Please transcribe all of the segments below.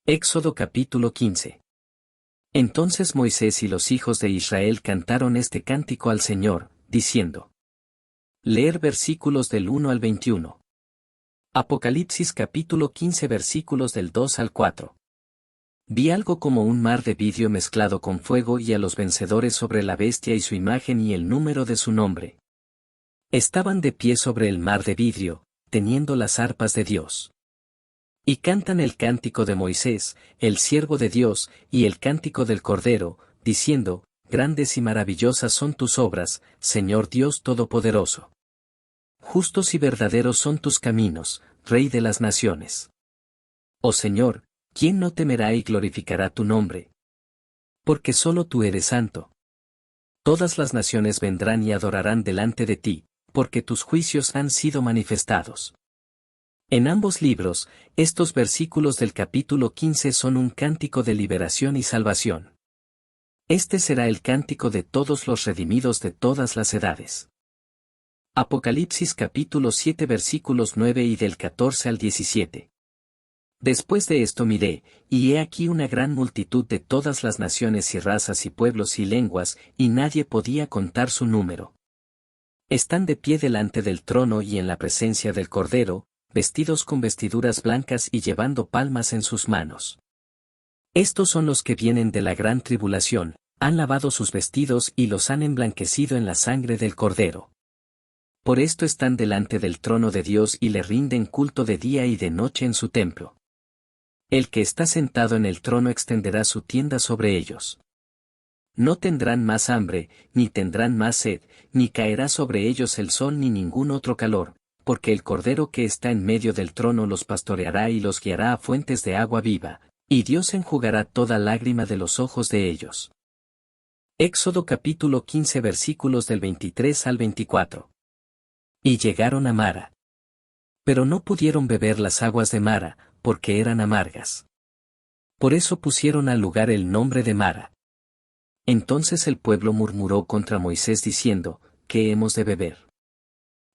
Éxodo capítulo 15. Entonces Moisés y los hijos de Israel cantaron este cántico al Señor, diciendo. Leer versículos del 1 al 21. Apocalipsis capítulo 15 versículos del 2 al 4. Vi algo como un mar de vidrio mezclado con fuego y a los vencedores sobre la bestia y su imagen y el número de su nombre. Estaban de pie sobre el mar de vidrio, teniendo las arpas de Dios. Y cantan el cántico de Moisés, el siervo de Dios, y el cántico del Cordero, diciendo, Grandes y maravillosas son tus obras, Señor Dios Todopoderoso. Justos y verdaderos son tus caminos, Rey de las naciones. Oh Señor, ¿quién no temerá y glorificará tu nombre? Porque solo tú eres santo. Todas las naciones vendrán y adorarán delante de ti, porque tus juicios han sido manifestados. En ambos libros, estos versículos del capítulo 15 son un cántico de liberación y salvación. Este será el cántico de todos los redimidos de todas las edades. Apocalipsis capítulo 7 versículos 9 y del 14 al 17. Después de esto miré, y he aquí una gran multitud de todas las naciones y razas y pueblos y lenguas, y nadie podía contar su número. Están de pie delante del trono y en la presencia del Cordero, vestidos con vestiduras blancas y llevando palmas en sus manos. Estos son los que vienen de la gran tribulación, han lavado sus vestidos y los han emblanquecido en la sangre del Cordero. Por esto están delante del trono de Dios y le rinden culto de día y de noche en su templo. El que está sentado en el trono extenderá su tienda sobre ellos. No tendrán más hambre, ni tendrán más sed, ni caerá sobre ellos el sol ni ningún otro calor, porque el Cordero que está en medio del trono los pastoreará y los guiará a fuentes de agua viva, y Dios enjugará toda lágrima de los ojos de ellos. Éxodo capítulo 15 versículos del 23 al 24. Y llegaron a Mara. Pero no pudieron beber las aguas de Mara, porque eran amargas. Por eso pusieron al lugar el nombre de Mara. Entonces el pueblo murmuró contra Moisés diciendo, ¿qué hemos de beber?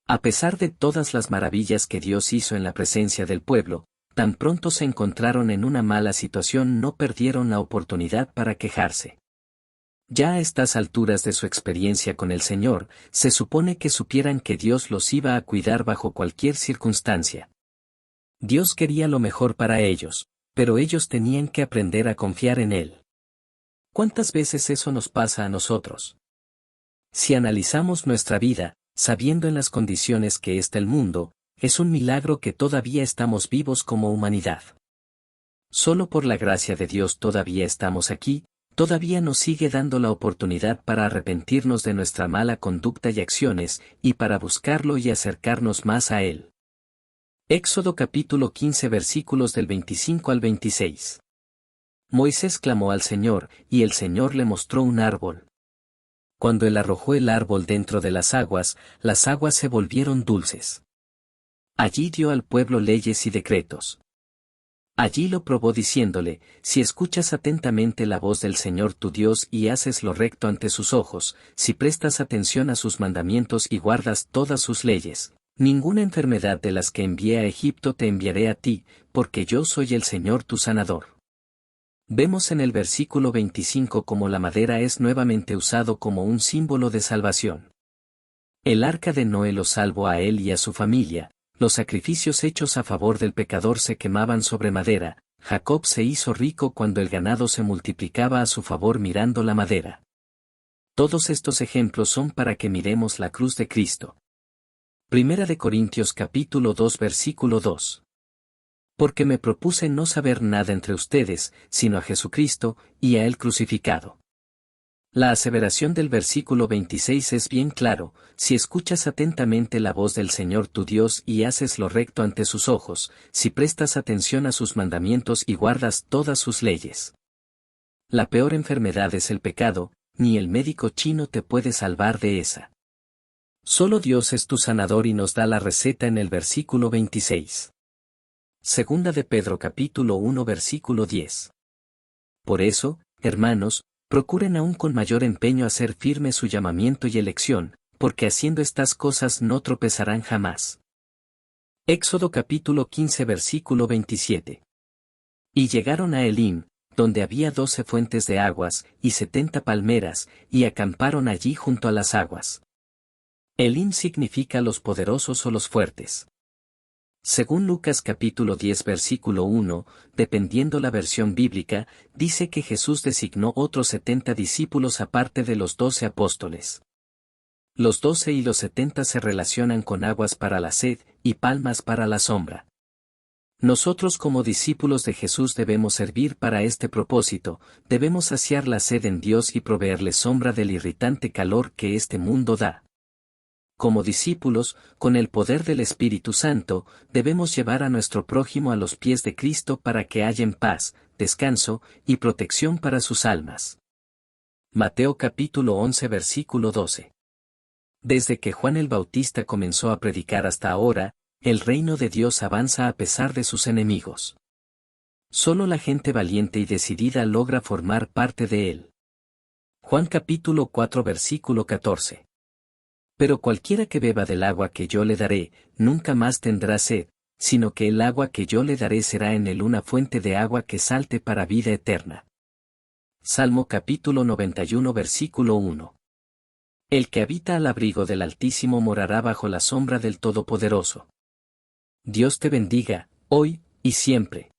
A pesar de todas las maravillas que Dios hizo en la presencia del pueblo, tan pronto se encontraron en una mala situación no perdieron la oportunidad para quejarse. Ya a estas alturas de su experiencia con el Señor, se supone que supieran que Dios los iba a cuidar bajo cualquier circunstancia. Dios quería lo mejor para ellos, pero ellos tenían que aprender a confiar en Él. ¿Cuántas veces eso nos pasa a nosotros? Si analizamos nuestra vida, sabiendo en las condiciones que está el mundo, es un milagro que todavía estamos vivos como humanidad. Solo por la gracia de Dios todavía estamos aquí, todavía nos sigue dando la oportunidad para arrepentirnos de nuestra mala conducta y acciones, y para buscarlo y acercarnos más a Él. Éxodo capítulo 15 versículos del 25 al 26. Moisés clamó al Señor, y el Señor le mostró un árbol. Cuando él arrojó el árbol dentro de las aguas se volvieron dulces. Allí dio al pueblo leyes y decretos. Allí lo probó diciéndole, si escuchas atentamente la voz del Señor tu Dios y haces lo recto ante sus ojos, si prestas atención a sus mandamientos y guardas todas sus leyes, ninguna enfermedad de las que envié a Egipto te enviaré a ti, porque yo soy el Señor tu sanador. Vemos en el versículo 25 cómo la madera es nuevamente usado como un símbolo de salvación. El arca de Noé lo salvó a él y a su familia, los sacrificios hechos a favor del pecador se quemaban sobre madera, Jacob se hizo rico cuando el ganado se multiplicaba a su favor mirando la madera. Todos estos ejemplos son para que miremos la cruz de Cristo. Primera de Corintios capítulo 2 versículo 2. Porque me propuse no saber nada entre ustedes, sino a Jesucristo, y a Él crucificado. La aseveración del versículo 26 es bien claro, si escuchas atentamente la voz del Señor tu Dios y haces lo recto ante sus ojos, si prestas atención a sus mandamientos y guardas todas sus leyes. La peor enfermedad es el pecado, ni el médico chino te puede salvar de esa. Solo Dios es tu sanador y nos da la receta en el versículo 26. Segunda de Pedro capítulo 1 versículo 10. Por eso, hermanos, procuren aún con mayor empeño hacer firme su llamamiento y elección, porque haciendo estas cosas no tropezarán jamás. Éxodo capítulo 15 versículo 27. Y llegaron a Elim, donde había 12 fuentes de aguas, y 70 palmeras, y acamparon allí junto a las aguas. Elim significa los poderosos o los fuertes. Según Lucas capítulo 10 versículo 1, dependiendo la versión bíblica, dice que Jesús designó otros 70 discípulos aparte de los 12 apóstoles. Los 12 y los 70 se relacionan con aguas para la sed y palmas para la sombra. Nosotros como discípulos de Jesús debemos servir para este propósito, debemos saciar la sed en Dios y proveerle sombra del irritante calor que este mundo da. Como discípulos, con el poder del Espíritu Santo, debemos llevar a nuestro prójimo a los pies de Cristo para que hallen paz, descanso y protección para sus almas. Mateo capítulo 11 versículo 12. Desde que Juan el Bautista comenzó a predicar hasta ahora, el reino de Dios avanza a pesar de sus enemigos. Solo la gente valiente y decidida logra formar parte de él. Juan capítulo 4 versículo 14. Pero cualquiera que beba del agua que yo le daré, nunca más tendrá sed, sino que el agua que yo le daré será en él una fuente de agua que salte para vida eterna. Salmo capítulo 91 versículo 1. El que habita al abrigo del Altísimo morará bajo la sombra del Todopoderoso. Dios te bendiga, hoy y siempre.